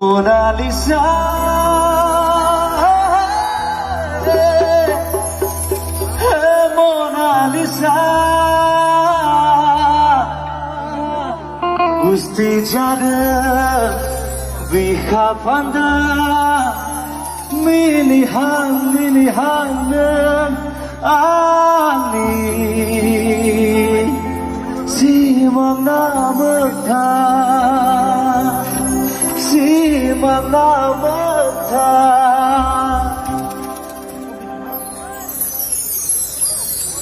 Mona Lisa, hey Mona Lisa, Gusti jada vihapanda, milihan ani, si mana merta. Si mana mata Mona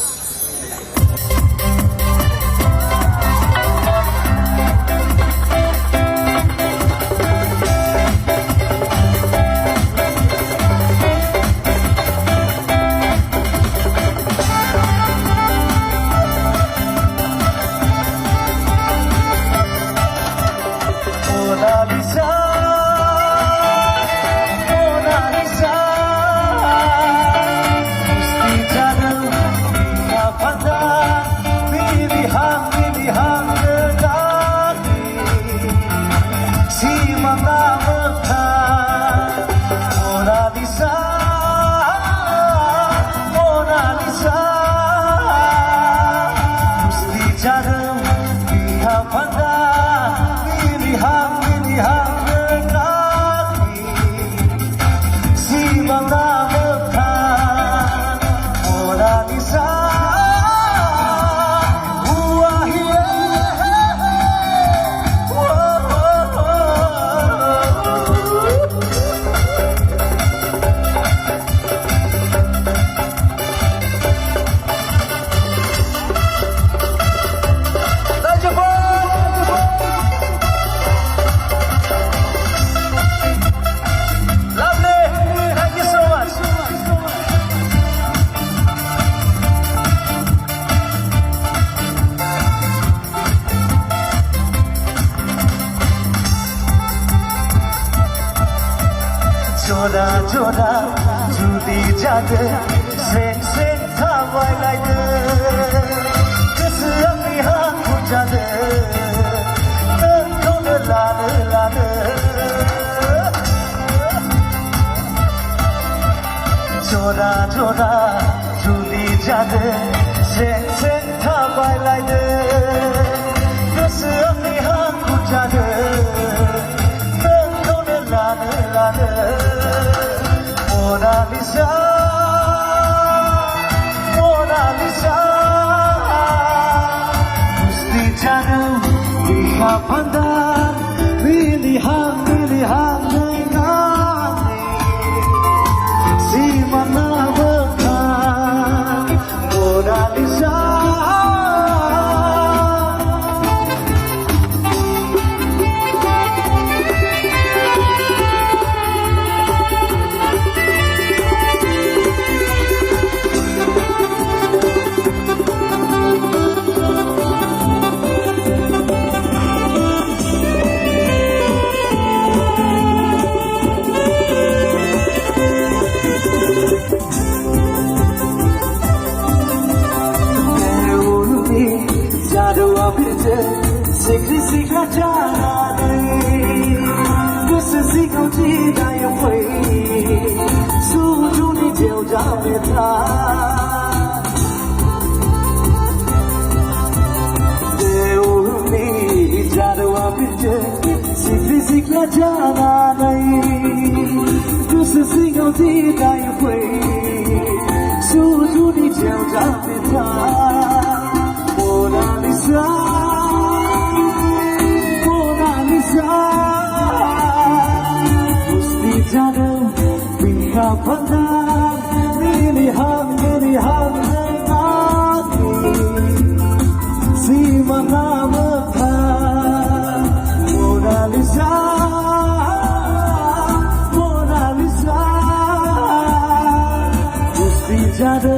Lisa Joda judi jade se thawai lai de kis apni haath ko jade thon la de joda judi jade se thawai lai de kis apni haath ko jade thon la de Mona Lisa, Gusti jada vihapanda, milihan ani, si mana mata, Mona Lisa. Sikla jana nahi, kisi ko jida ye hui, suju ni jeo jaame tha. Deuni jadwa piche, sikla jana nahi, kisi ko jida ye hui, suju ni jeo jaame tha. Mona Lisa. Gusti jada vihapanda, milihan ani, si mana mata, Mona Lisa, Gusti jada